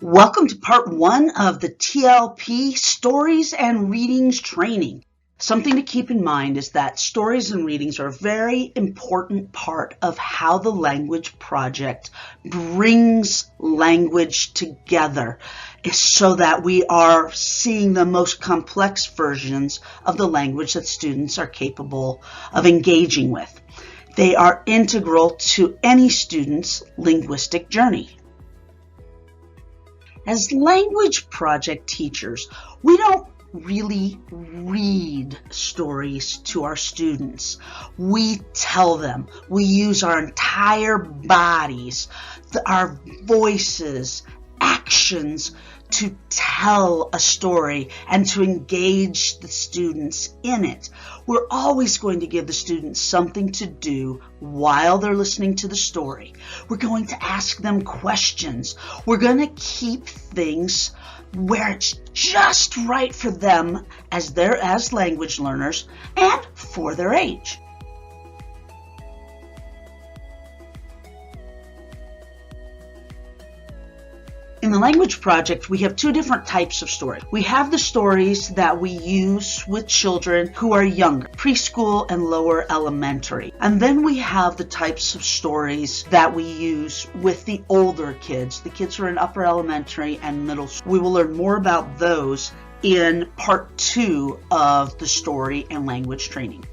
Welcome to part 1 of the TLP Stories and Readings Training. Something to keep in mind is that stories and readings are a very important part of how the language project brings language together so that we are seeing the most complex versions of the language that students are capable of engaging with. They are integral to any student's linguistic journey. As language project teachers, we don't really read stories to our students. We tell them. We use our entire bodies, our voices, actions to tell a story and to engage the students in it. We're always going to give the students something to do while they're listening to the story. We're going to ask them questions. We're going to keep things where it's just right for them as language learners and for their age. In the language project, we have 2 different types of stories. We have the stories that we use with children who are younger, preschool and lower elementary. And then we have the types of stories that we use with the older kids, the kids who are in upper elementary and middle school. We will learn more about those in part 2 of the story and language training.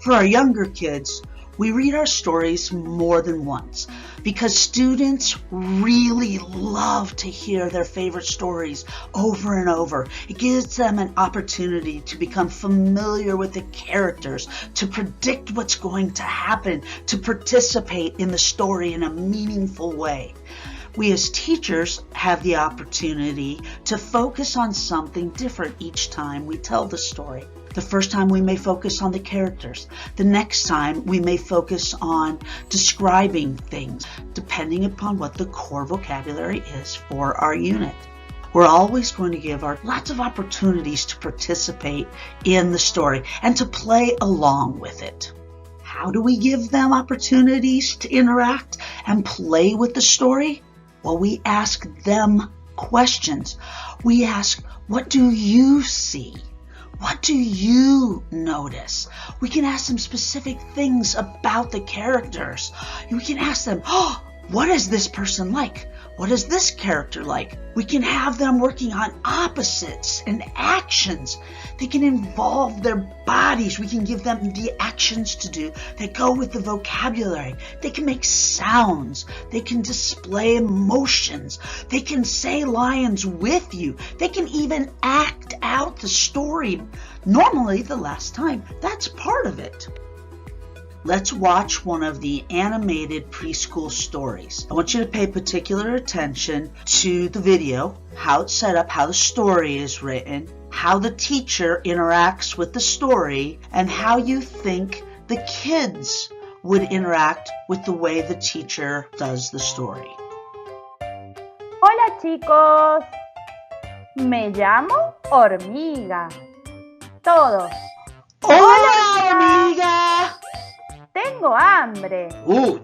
For our younger kids, we read our stories more than once because students really love to hear their favorite stories over and over. It gives them an opportunity to become familiar with the characters, to predict what's going to happen, to participate in the story in a meaningful way. We as teachers have the opportunity to focus on something different each time we tell the story. The first time we may focus on the characters. The next time we may focus on describing things, depending upon what the core vocabulary is for our unit. We're always going to give lots of opportunities to participate in the story and to play along with it. How do we give them opportunities to interact and play with the story? Well, we ask them questions. We ask, what do you see? What do you notice? We can ask them specific things about the characters. We can ask them, what is this person like? What is this character like? We can have them working on opposites and actions. They can involve their bodies. We can give them the actions to do that go with the vocabulary. They can make sounds. They can display emotions. They can say lines with you. They can even act out the story. Normally, the last time, that's part of it. Let's watch one of the animated preschool stories. I want you to pay particular attention to the video, how it's set up, how the story is written, how the teacher interacts with the story, and how you think the kids would interact with the way the teacher does the story. Hola chicos, me llamo Hormiga. Todos. Hola, hormiga. Tengo hambre.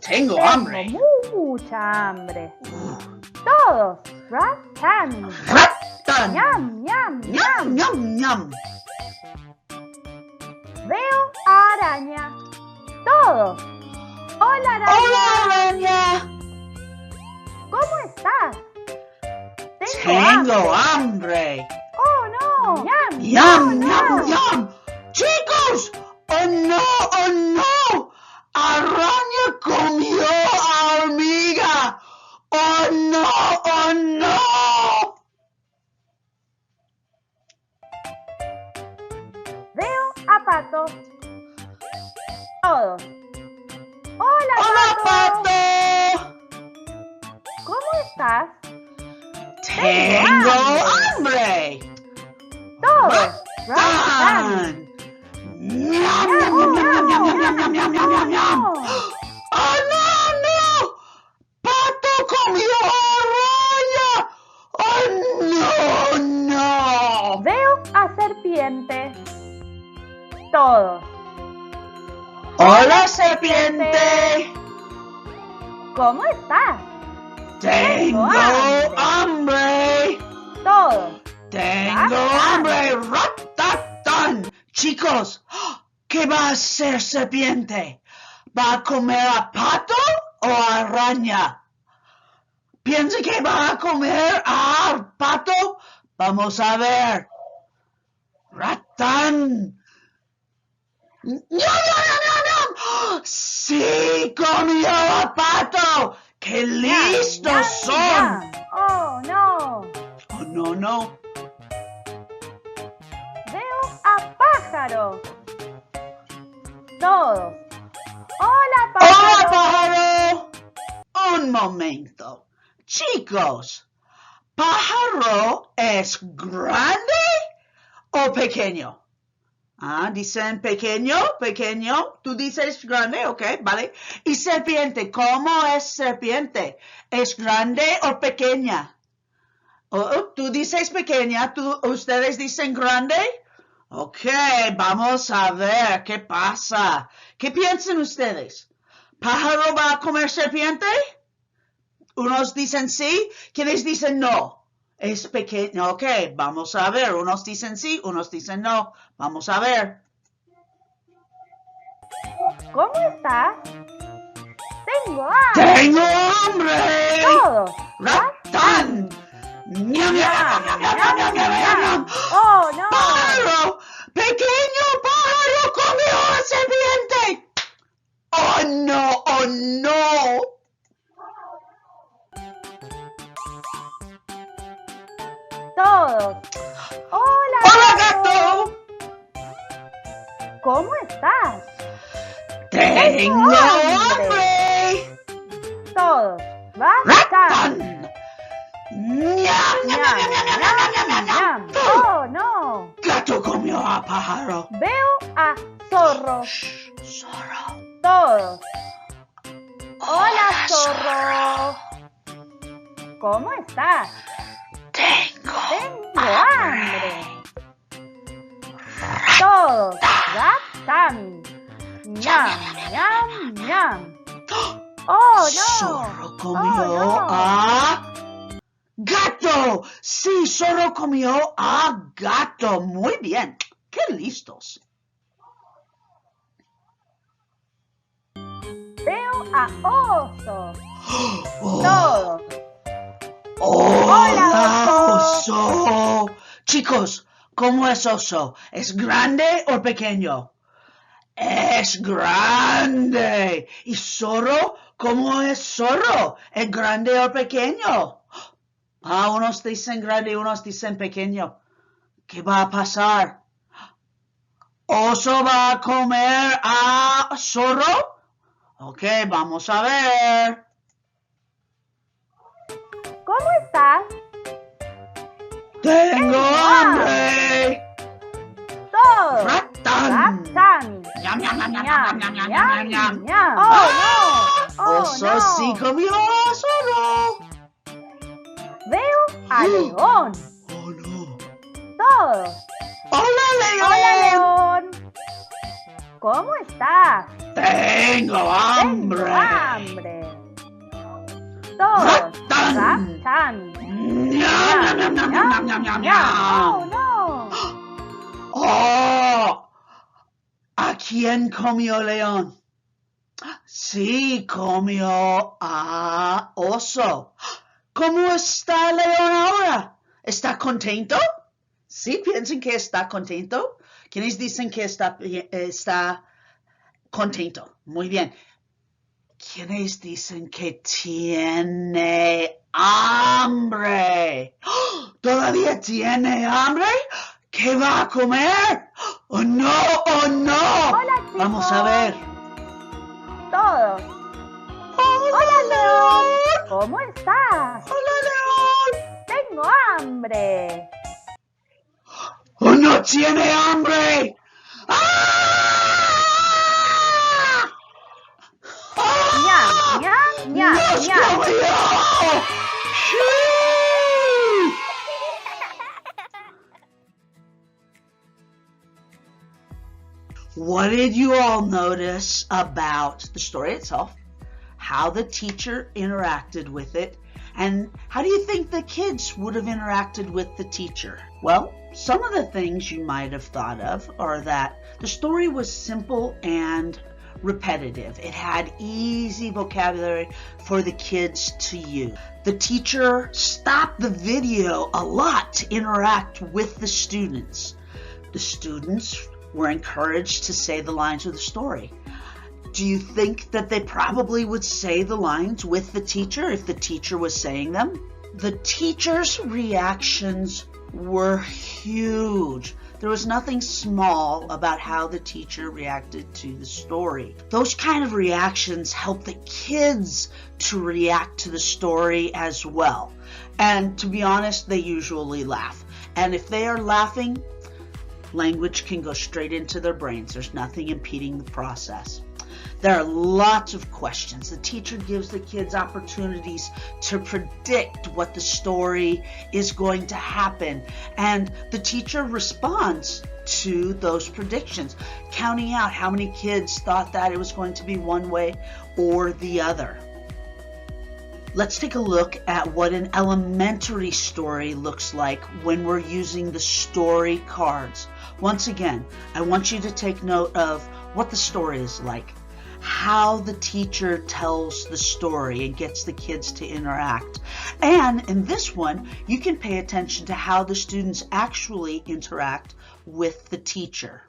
Tengo hambre. Mucha hambre. Todos. Ratan. Ratan. Ñam, ñam, Ñam, ñam. ñam, ñam. Veo araña. Todos. Hola araña. Hola, araña. ¿Cómo estás? Tengo hambre. Oh no. Ñam, Yum, yum, yum. Chicos, oh no. Araña comió a hormiga. Oh no. Veo a pato. Todos. Hola Pato. ¿Cómo estás? Tengo hambre. Todos. Ratan. Yum, yum, yum, yum, yum. Oh no. Pato comió araña. Oh no. Veo a serpiente. Todos. Hola, serpiente. ¿Cómo estás? Tengo hambre. Todos. Tengo hambre. Ratatán. Chicos, ¿qué va a hacer serpiente? ¿Va a comer a pato o a araña? ¿Piensa que va a comer a pato? Vamos a ver. Ratán. ¡No, no, no, no, no! ¡Sí, comió a pato! ¡Qué listos son! Oh, no. Oh, no, no. Veo a pájaro. Todos. Hola, pájaro. ¡Hola, pájaro! Un momento. Chicos, ¿pájaro es grande o pequeño? Dicen pequeño, pequeño. Tú dices grande, ok, vale. Y serpiente, ¿cómo es serpiente? ¿Es grande o pequeña? Tú dices pequeña, ustedes dicen grande. Ok, vamos a ver qué pasa. ¿Qué piensan ustedes? ¿Pájaro va a comer serpiente? Unos dicen sí, ¿quiénes dicen no? Es pequeño, ok, vamos a ver. Unos dicen sí, unos dicen no. Vamos a ver. ¿Cómo estás? Tengo hambre. ¡Tengo hambre! Todos. ¡Ratán! ¡Ñam, ñam, ñam, ñam, ñam, ñam, ñam, ñam, ñam! Oh, no. ¡Pájaro! ¡Pequeño pájaro comió a serpiente! ¡Oh, no! ¡Oh, no! Todos. Hola, ¡Hola, gato! ¿Cómo estás? ¡Tengo hambre! Todos. ¡Ratán! Bastante. ¡Ñam, ñam, ñam, ñam, ñam, ñam, ñam, ñam, ñam! Oh, no. Gato comió a pájaro. Veo a zorro. Shh, zorro. Todos. Hola, zorro. ¿Cómo estás? Tengo hambre. Todos. Gatan. Ñam, ñam, ñam. Oh, no. Zorro comió no. a gato. Sí, zorro comió a gato. Muy bien. ¡Qué listos! Veo a oso. Oh, Todos. ¡Hola, oso. oso! Chicos, ¿cómo es oso? ¿Es grande o pequeño? Es grande. ¿Y zorro? ¿Cómo es zorro? ¿Es grande o pequeño? Unos dicen grande y unos dicen pequeño. ¿Qué va a pasar? ¿Oso va a comer a zorro? Ok, vamos a ver. ¿Cómo estás? ¡Tengo hambre! Todos. ¡Ratán! Gatan. ¡Ñam, ñam, ñam, ñam, Ñam, ñam, ñam, ñam, ñam! ñam. Oh, no. Oh, Oso no. sí comió a zorro. Veo a león. Oh, no. Todos. ¡Hola, león! Hola, león. ¿Cómo estás? ¡Tengo hambre! Tengo hambre. Todos. ¡Ratán! Ratán. ¡Ñam, ñam, ñam, ñam, ñam, ñam, ñam! Oh, no. ¡Oh! ¿A quién comió león? Sí, comió a oso. ¿Cómo está león ahora? ¿Está contento? Sí, piensan que está contento. ¿Quiénes dicen que está contento? Muy bien. ¿Quiénes dicen que tiene hambre? ¿Todavía tiene hambre? ¿Qué va a comer? ¡Oh, no! ¡Oh, no! Hola, chicos. Vamos a ver. Todos. ¡Hola, león! ¿Cómo estás? ¡Hola, león! Tengo hambre. ¡Oh, no tiene hambre! ¡Ah! ¡Ah! Ñam, ñam, ñam, ¡Nos ñam. comió! ¡Sí! What did you all notice about the story itself, how the teacher interacted with it, And how do you think the kids would have interacted with the teacher? Well, some of the things you might have thought of are that the story was simple and repetitive. It had easy vocabulary for the kids to use. The teacher stopped the video a lot to interact with the students. The students were encouraged to say the lines of the story. Do you think that they probably would say the lines with the teacher if the teacher was saying them? The teacher's reactions were huge. There was nothing small about how the teacher reacted to the story. Those kind of reactions help the kids to react to the story as well. And to be honest, they usually laugh. And if they are laughing, language can go straight into their brains. There's nothing impeding the process. There are lots of questions. The teacher gives the kids opportunities to predict what the story is going to happen, and the teacher responds to those predictions, counting out how many kids thought that it was going to be one way or the other. Let's take a look at what an elementary story looks like when we're using the story cards. Once again, I want you to take note of what the story is like, how the teacher tells the story and gets the kids to interact. And in this one, you can pay attention to how the students actually interact with the teacher.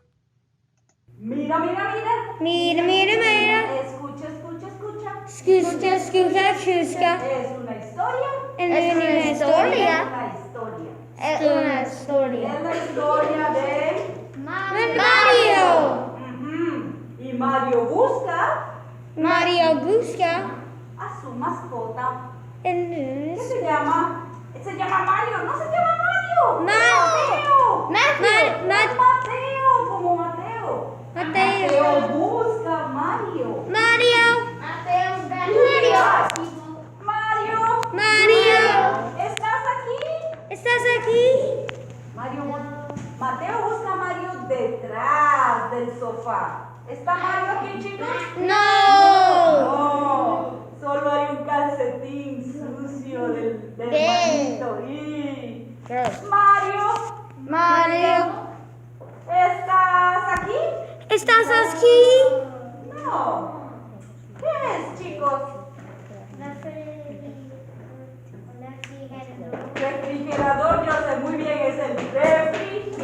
Mira, mira, mira. Mira, mira, mira. Escucha, escucha, escucha. Escucha, escucha, escucha. Es una historia. Es una historia. Es una historia. Es una historia. Es la historia de Mario. Y Mario busca Mario busca a su mascota. el ¿Qué se llama? Se llama Mario. No se llama Mario. Mateo. Mateo, como Mateo. Mateo busca a Mario. Mario, ¿estás aquí? Mateo busca a Mario detrás del sofá. ¿Está Mario aquí, chicos? No, solo hay un calcetín sucio del hermanito. Y Mario, ¿estás aquí? No. ¿Qué es, chicos? Refrigerador, yo sé muy bien, es el refrigerador.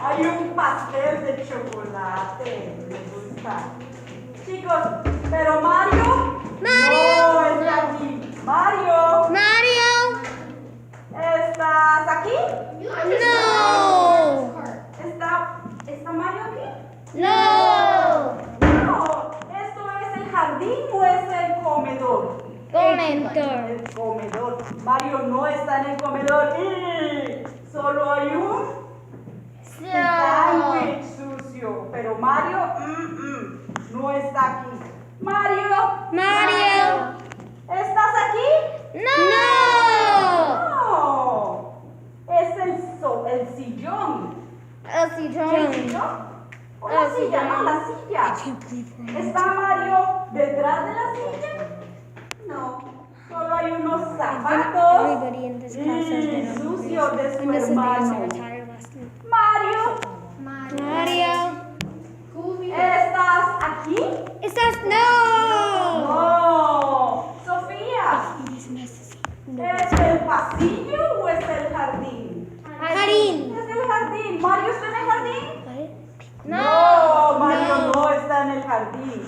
Hay un pastel de chocolate, me gusta. Chicos, pero Mario no está aquí. Mario, ¿estás aquí? No. ¿Está Mario aquí? No. No. ¿Esto es el jardín o es el comedor? El comedor. Mario no está en el comedor y solo hay un sándwich sucio. Pero Mario no está aquí. Mario, ¿estás aquí? No. Es el sillón. ¿El sillón? ¿O la silla? No, la silla. ¿Está Mario detrás de la silla? No. Solo hay unos zapatos y sucios de su hermano. Mario, ¿estás aquí? No. Sofía, ¿es el pasillo o es el jardín? Es el jardín. ¿Mario está en el jardín? No, Mario no está en el jardín.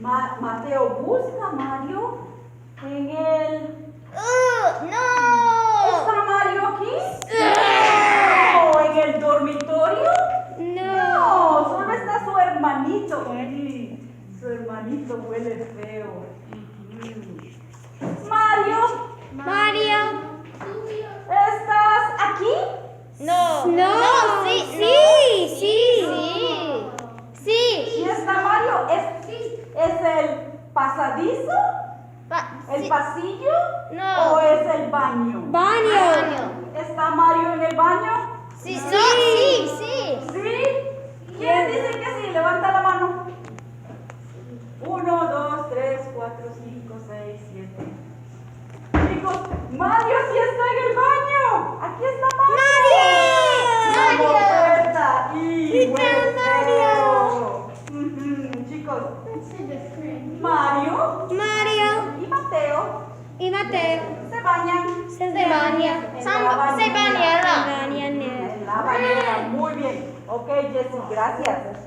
Mateo busca a Mario en el... ¿Está Mario aquí? No. ¿En el dormitorio? No, solo está su hermanito. Su hermanito huele feo. Mario, ¿estás aquí? ¿Sí está Mario? ¿Es el pasadizo? ¿El pasillo? ¿O es el baño? ¿Está Mario en el baño? Sí. ¿Sí? ¿Quién dice que sí? Levanta la mano. Jessie, gracias.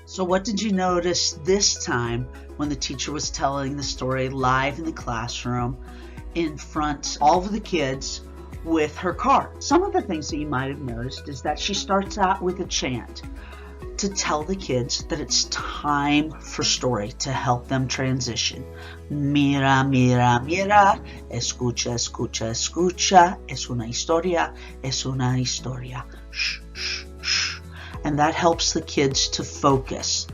So what did you notice this time when the teacher was telling the story live in the classroom in front of all of the kids with her card? Some of the things that you might have noticed is that she starts out with a chant to tell the kids that it's time for story, to help them transition. Mira, mira, mira, escucha, escucha, escucha, es una historia, es una historia. Shh, shh, shh. And that helps the kids to focus.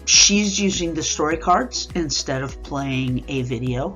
She's using the story cards instead of playing a video.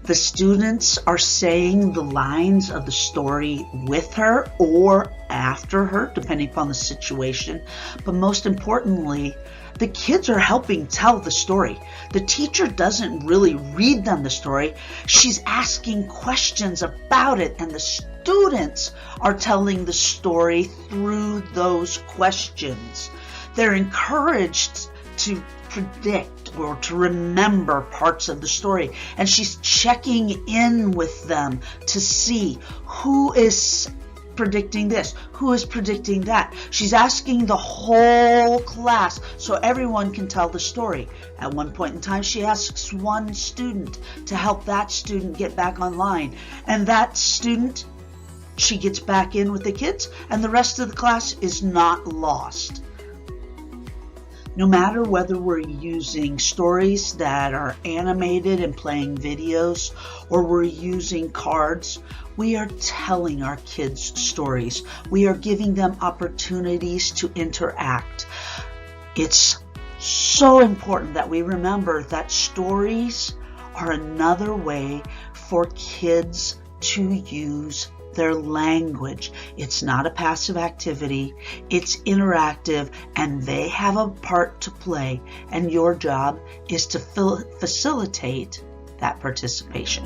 The students are saying the lines of the story with her or after her, depending upon the situation. But most importantly, the kids are helping tell the story. The teacher doesn't really read them the story. She's asking questions about it, and the students are telling the story through those questions. They're encouraged to predict or to remember parts of the story, and she's checking in with them to see who is predicting this, who is predicting that. She's asking the whole class so everyone can tell the story. At one point in time, she asks one student to help that student get back online, and that student, she gets back in with the kids, and the rest of the class is not lost. No matter whether we're using stories that are animated and playing videos, or we're using cards, we are telling our kids stories. We are giving them opportunities to interact. It's so important that we remember that stories are another way for kids to use their language. It's not a passive activity, it's interactive, and they have a part to play, and your job is to facilitate that participation.